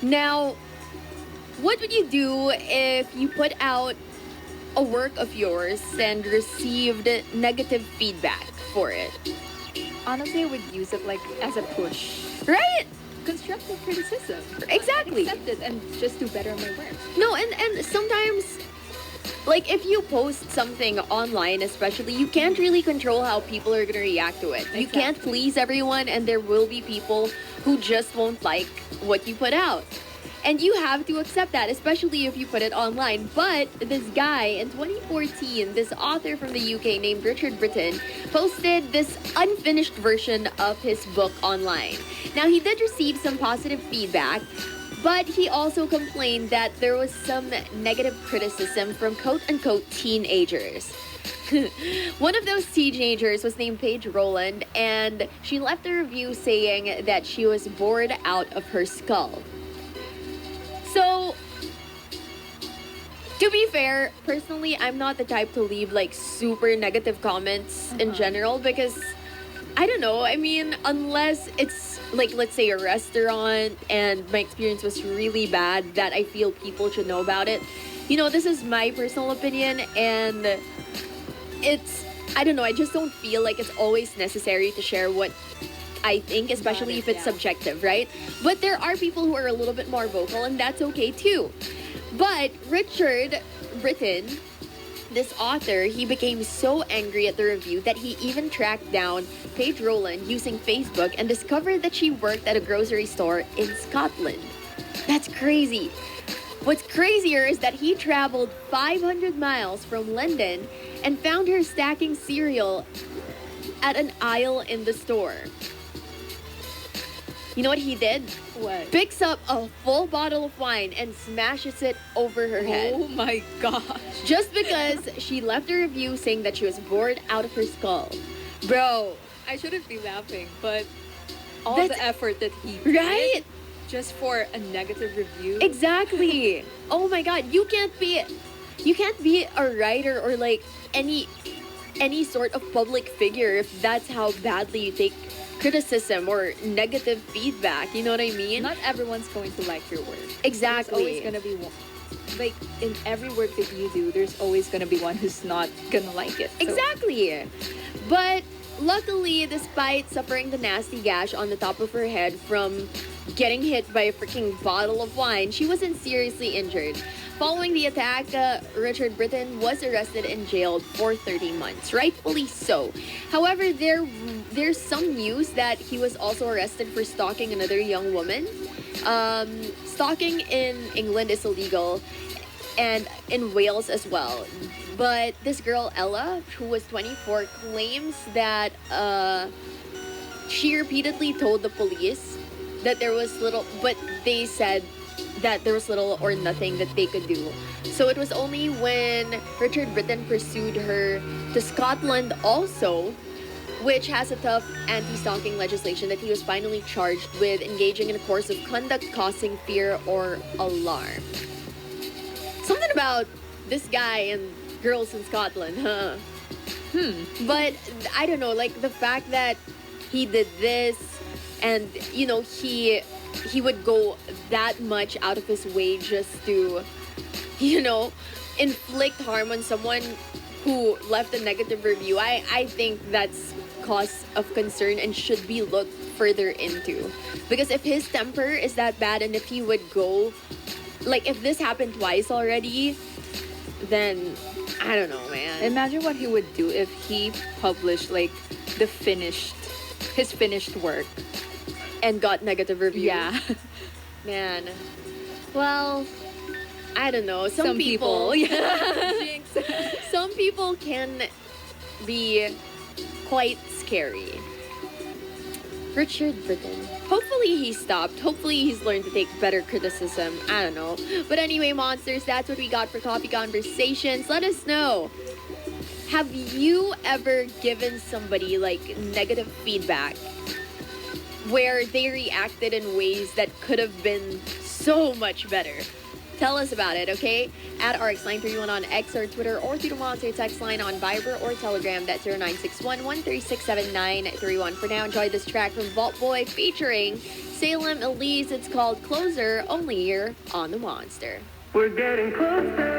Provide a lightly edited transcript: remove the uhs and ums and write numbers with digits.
Now, what would you do if you put out a work of yours and received negative feedback for it? Honestly, I would use it like as a push. Right? Constructive criticism. Exactly. Accept it and just do better on my work. No, and sometimes, like, if you post something online, especially, you can't really control how people are going to react to it. You can't Exactly. please everyone, and there will be people who just won't like what you put out. And you have to accept that, especially if you put it online. But this guy in 2014, this author from the UK named Richard Britton, posted this unfinished version of his book online. Now, he did receive some positive feedback, but he also complained that there was some negative criticism from quote unquote teenagers. One of those teenagers was named Paige Rowland, and she left a review saying that she was bored out of her skull. So, to be fair, personally, I'm not the type to leave like super negative comments in general because I don't know. I mean, unless it's like, let's say, a restaurant and my experience was really bad that I feel people should know about it. You know, this is my personal opinion, and it's, I don't know, I just don't feel like it's always necessary to share what I think, especially if it's subjective, right? But there are people who are a little bit more vocal, and that's okay too. But Richard Britton, this author, he became so angry at the review that he even tracked down Paige Rowland using Facebook and discovered that she worked at a grocery store in Scotland. That's crazy. What's crazier is that he traveled 500 miles from London and found her stacking cereal at an aisle in the store. You know what he did? What? Picks up a full bottle of wine and smashes it over her head. Oh my gosh. Just because she left a review saying that she was bored out of her skull. Bro, I shouldn't be laughing, but all That's- the effort that he right? did just for a negative review. Exactly. Oh my god, you can't be a writer or like any sort of public figure if that's how badly you take criticism or negative feedback. You know what I mean? Not everyone's going to like your work. Exactly. There's always gonna be one. Like in every work that you do, there's always gonna be one who's not gonna like it. So- Exactly. But luckily, despite suffering the nasty gash on the top of her head from getting hit by a freaking bottle of wine, she wasn't seriously injured. Following the attack, Richard Britton was arrested and jailed for 30 months, rightfully so. However, there's some news that he was also arrested for stalking another young woman. Stalking in England is illegal, and in Wales as well. But this girl, Ella, who was 24, claims that she repeatedly told the police that there was little, but they said that there was little or nothing that they could do. So it was only when Richard Britton pursued her to Scotland also, which has a tough anti-stalking legislation, that he was finally charged with engaging in a course of conduct causing fear or alarm. Something about this guy and girls in Scotland, huh? But I don't know, like the fact that he did this and, you know, he would go that much out of his way just to, you know, inflict harm on someone who left a negative review. I think that's cause of concern and should be looked further into. Because if his temper is that bad and if he would go, like if this happened twice already, then I don't know, man. Imagine what he would do if he published like his finished work. And got negative reviews. Yeah. Man. Well, I don't know. Some people Yeah. Jinx. some people can be quite scary. Richard Britton. Hopefully he stopped. Hopefully he's learned to take better criticism. I don't know. But anyway, monsters, that's what we got for Coffee Conversations. Let us know. Have you ever given somebody like negative feedback where they reacted in ways that could have been so much better? Tell us about it, okay? At RX931 on X or Twitter, or through the Monster text line on Viber or Telegram. That's 0961 136 7931. For now, enjoy this track from Vault Boy featuring Salem Elise, it's called Closer, only here on The Monster. We're getting closer.